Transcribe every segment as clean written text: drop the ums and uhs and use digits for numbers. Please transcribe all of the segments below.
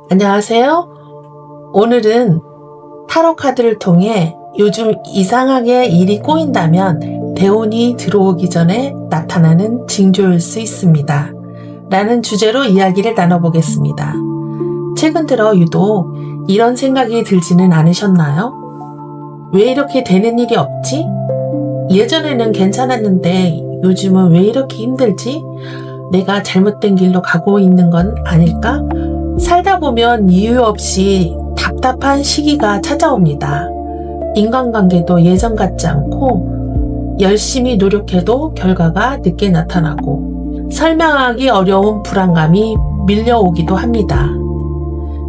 안녕하세요. 오늘은 타로 카드를 통해 요즘 이상하게 일이 꼬인다면 대운이 들어오기 전에 나타나는 징조일 수 있습니다. 라는 주제로 이야기를 나눠보겠습니다. 최근 들어 유독 이런 생각이 들지는 않으셨나요? 왜 이렇게 되는 일이 없지? 예전에는 괜찮았는데 요즘은 왜 이렇게 힘들지? 내가 잘못된 길로 가고 있는 건 아닐까? 살다 보면 이유 없이 답답한 시기가 찾아옵니다. 인간관계도 예전 같지 않고 열심히 노력해도 결과가 늦게 나타나고 설명하기 어려운 불안감이 밀려오기도 합니다.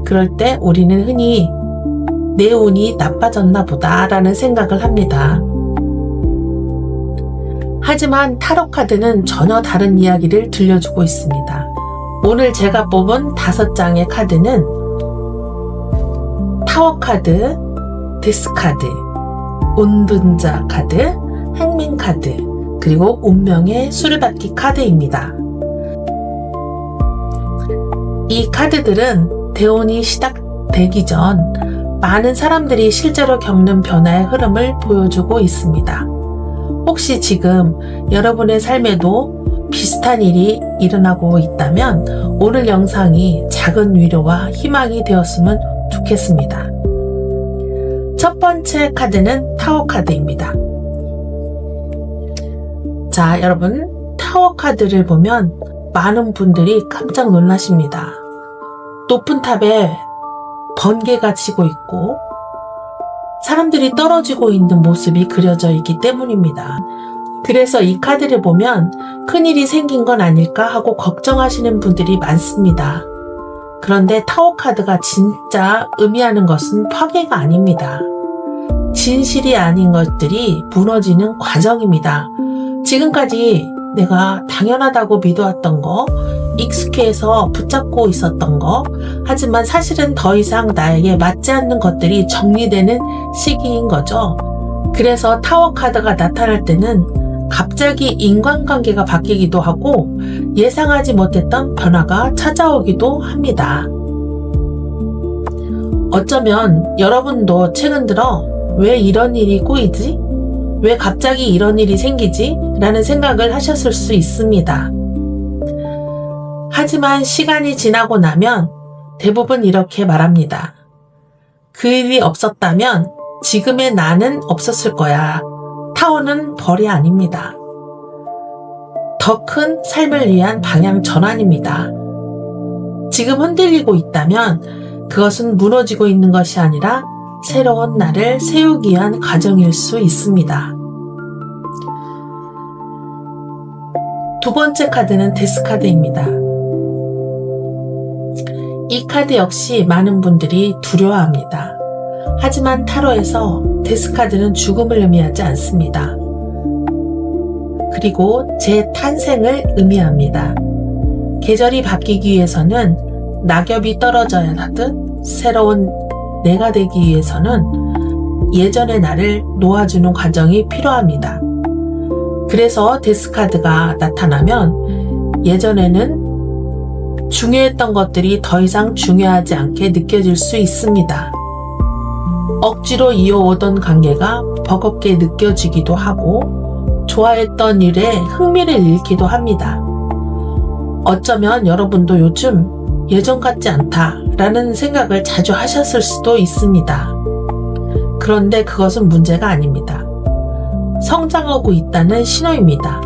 그럴 때 우리는 흔히 내 운이 나빠졌나 보다 라는 생각을 합니다. 하지만 타로 카드는 전혀 다른 이야기를 들려주고 있습니다. 오늘 제가 뽑은 5장의 카드는 타워 카드, 데스 카드, 운둔자 카드, 행민 카드, 그리고 운명의 수레바퀴 카드입니다. 이 카드들은 대운이 시작되기 전 많은 사람들이 실제로 겪는 변화의 흐름을 보여주고 있습니다. 혹시 지금 여러분의 삶에도 비슷한 일이 일어나고 있다면 오늘 영상이 작은 위로와 희망이 되었으면 좋겠습니다. 첫 번째 카드는 타워 카드입니다. 자, 여러분, 타워 카드를 보면 많은 분들이 깜짝 놀라십니다. 높은 탑에 번개가 치고 있고 사람들이 떨어지고 있는 모습이 그려져 있기 때문입니다. 그래서 이 카드를 보면 큰일이 생긴 건 아닐까 하고 걱정하시는 분들이 많습니다. 그런데 타워 카드가 진짜 의미하는 것은 파괴가 아닙니다. 진실이 아닌 것들이 무너지는 과정입니다. 지금까지 내가 당연하다고 믿어왔던 거, 익숙해서 붙잡고 있었던 거, 하지만 사실은 더 이상 나에게 맞지 않는 것들이 정리되는 시기인 거죠. 그래서 타워 카드가 나타날 때는 갑자기 인간관계가 바뀌기도 하고 예상하지 못했던 변화가 찾아오기도 합니다. 어쩌면 여러분도 최근 들어 왜 이런 일이 꼬이지? 왜 갑자기 이런 일이 생기지? 라는 생각을 하셨을 수 있습니다. 하지만 시간이 지나고 나면 대부분 이렇게 말합니다. 그 일이 없었다면 지금의 나는 없었을 거야. 타워는 벌이 아닙니다. 더 큰 삶을 위한 방향 전환입니다. 지금 흔들리고 있다면 그것은 무너지고 있는 것이 아니라 새로운 나를 세우기 위한 과정일 수 있습니다. 두 번째 카드는 데스 카드입니다. 이 카드 역시 많은 분들이 두려워합니다. 하지만 타로에서 데스 카드는 죽음을 의미하지 않습니다. 그리고 재탄생을 의미합니다. 계절이 바뀌기 위해서는 낙엽이 떨어져야 하듯 새로운 내가 되기 위해서는 예전의 나를 놓아주는 과정이 필요합니다. 그래서 데스 카드가 나타나면 예전에는 중요했던 것들이 더 이상 중요하지 않게 느껴질 수 있습니다. 억지로 이어오던 관계가 버겁게 느껴지기도 하고 좋아했던 일에 흥미를 잃기도 합니다. 어쩌면 여러분도 요즘 예전 같지 않다라는 생각을 자주 하셨을 수도 있습니다. 그런데 그것은 문제가 아닙니다. 성장하고 있다는 신호입니다.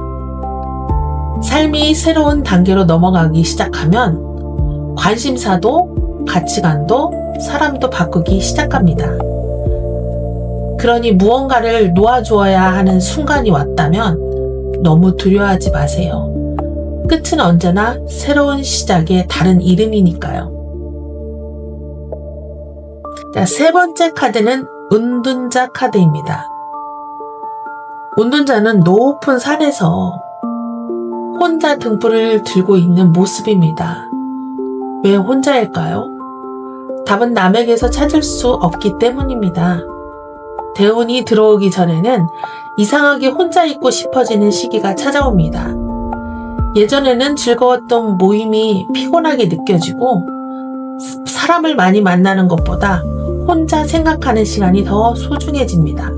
삶이 새로운 단계로 넘어가기 시작하면 관심사도 가치관도 사람도 바꾸기 시작합니다. 그러니 무언가를 놓아주어야 하는 순간이 왔다면 너무 두려워하지 마세요. 끝은 언제나 새로운 시작의 다른 이름이니까요. 자, 세 번째 카드는 운둔자 카드입니다. 운둔자는 높은 산에서 혼자 등불을 들고 있는 모습입니다. 왜 혼자일까요? 답은 남에게서 찾을 수 없기 때문입니다. 대운이 들어오기 전에는 이상하게 혼자 있고 싶어지는 시기가 찾아옵니다. 예전에는 즐거웠던 모임이 피곤하게 느껴지고 사람을 많이 만나는 것보다 혼자 생각하는 시간이 더 소중해집니다.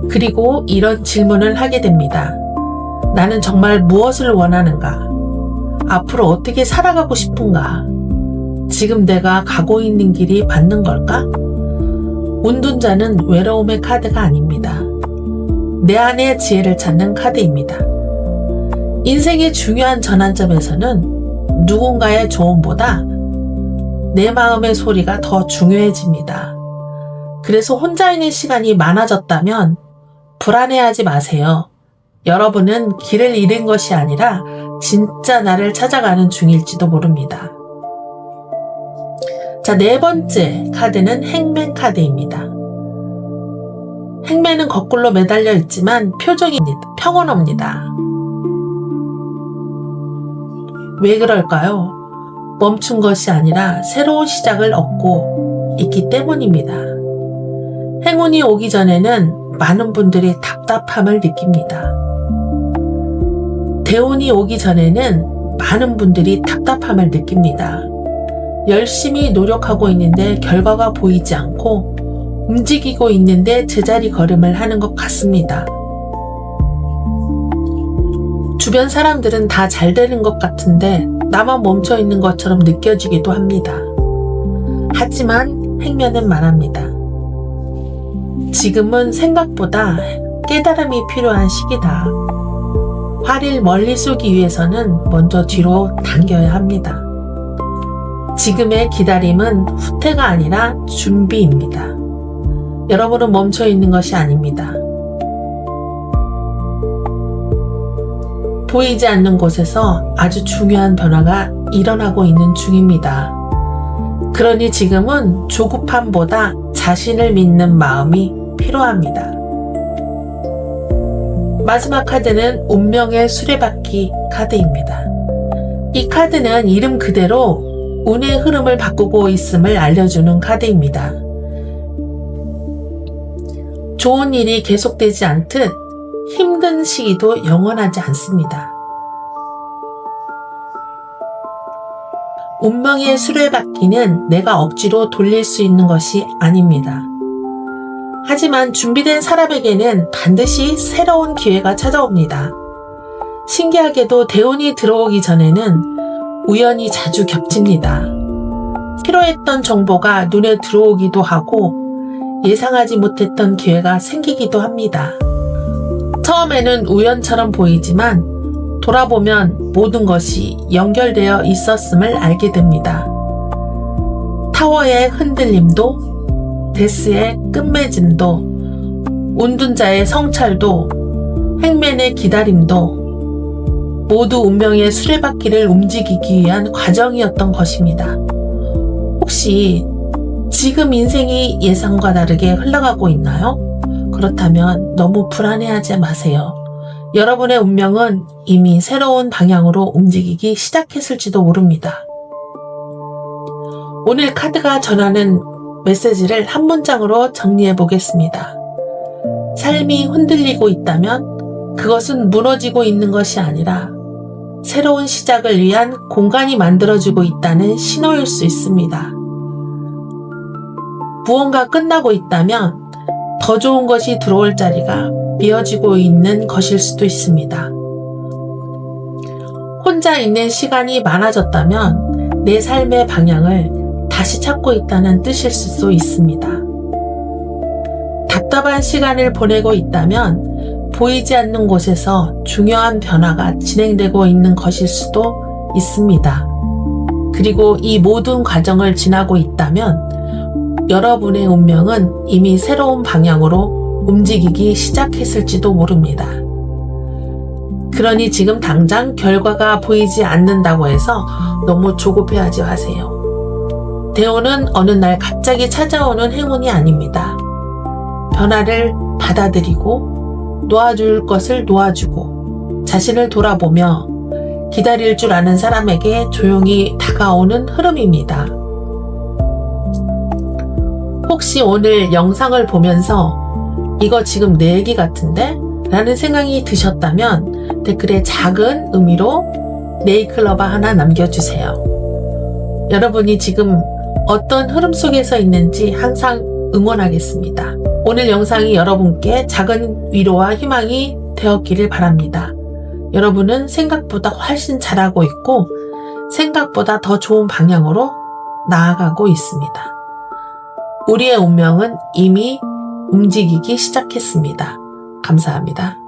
그리고 이런 질문을 하게 됩니다. 나는 정말 무엇을 원하는가? 앞으로 어떻게 살아가고 싶은가? 지금 내가 가고 있는 길이 맞는 걸까? 운둔자는 외로움의 카드가 아닙니다. 내 안의 지혜를 찾는 카드입니다. 인생의 중요한 전환점에서는 누군가의 조언보다 내 마음의 소리가 더 중요해집니다. 그래서 혼자 있는 시간이 많아졌다면 불안해하지 마세요. 여러분은 길을 잃은 것이 아니라 진짜 나를 찾아가는 중일지도 모릅니다. 자, 네 번째 카드는 행맨 카드입니다. 행맨은 거꾸로 매달려 있지만 표정이 평온합니다. 왜 그럴까요? 멈춘 것이 아니라 새로운 시작을 얻고 있기 때문입니다. 행운이 오기 전에는 많은 분들이 답답함을 느낍니다. 대운이 오기 전에는 많은 분들이 답답함을 느낍니다. 열심히 노력하고 있는데 결과가 보이지 않고 움직이고 있는데 제자리 걸음을 하는 것 같습니다. 주변 사람들은 다 잘 되는 것 같은데 나만 멈춰 있는 것처럼 느껴지기도 합니다. 하지만 행면은 말합니다. 지금은 생각보다 깨달음이 필요한 시기다. 화를 멀리 쏘기 위해서는 먼저 뒤로 당겨야 합니다. 지금의 기다림은 후퇴가 아니라 준비입니다. 여러분은 멈춰 있는 것이 아닙니다. 보이지 않는 곳에서 아주 중요한 변화가 일어나고 있는 중입니다. 그러니 지금은 조급함보다 자신을 믿는 마음이 필요합니다. 마지막 카드는 운명의 수레바퀴 카드입니다. 이 카드는 이름 그대로 운의 흐름을 바꾸고 있음을 알려주는 카드입니다. 좋은 일이 계속되지 않듯 힘든 시기도 영원하지 않습니다. 운명의 수레바퀴는 내가 억지로 돌릴 수 있는 것이 아닙니다. 하지만 준비된 사람에게는 반드시 새로운 기회가 찾아옵니다. 신기하게도 대운이 들어오기 전에는 우연이 자주 겹칩니다. 필요했던 정보가 눈에 들어오기도 하고 예상하지 못했던 기회가 생기기도 합니다. 처음에는 우연처럼 보이지만 돌아보면 모든 것이 연결되어 있었음을 알게 됩니다. 타워의 흔들림도, 데스의 끝맺음도, 운둔자의 성찰도, 행맨의 기다림도 모두 운명의 수레바퀴를 움직이기 위한 과정이었던 것입니다. 혹시 지금 인생이 예상과 다르게 흘러가고 있나요? 그렇다면 너무 불안해하지 마세요. 여러분의 운명은 이미 새로운 방향으로 움직이기 시작했을지도 모릅니다. 오늘 카드가 전하는 메시지를 한 문장으로 정리해 보겠습니다. 삶이 흔들리고 있다면 그것은 무너지고 있는 것이 아니라 새로운 시작을 위한 공간이 만들어지고 있다는 신호일 수 있습니다. 무언가 끝나고 있다면 더 좋은 것이 들어올 자리가 비어지고 있는 것일 수도 있습니다. 혼자 있는 시간이 많아졌다면 내 삶의 방향을 다시 찾고 있다는 뜻일 수도 있습니다. 답답한 시간을 보내고 있다면 보이지 않는 곳에서 중요한 변화가 진행되고 있는 것일 수도 있습니다. 그리고 이 모든 과정을 지나고 있다면 여러분의 운명은 이미 새로운 방향으로 움직이기 시작했을지도 모릅니다. 그러니 지금 당장 결과가 보이지 않는다고 해서 너무 조급해하지 마세요. 대운은 어느 날 갑자기 찾아오는 행운이 아닙니다. 변화를 받아들이고 놓아줄 것을 놓아주고 자신을 돌아보며 기다릴 줄 아는 사람에게 조용히 다가오는 흐름입니다. 혹시 오늘 영상을 보면서 이거 지금 내 얘기 같은데? 라는 생각이 드셨다면 댓글에 작은 의미로 네이클로바 하나 남겨주세요. 여러분이 지금 어떤 흐름 속에서 있는지 항상 응원하겠습니다. 오늘 영상이 여러분께 작은 위로와 희망이 되었기를 바랍니다. 여러분은 생각보다 훨씬 잘하고 있고 생각보다 더 좋은 방향으로 나아가고 있습니다. 우리의 운명은 이미 움직이기 시작했습니다. 감사합니다.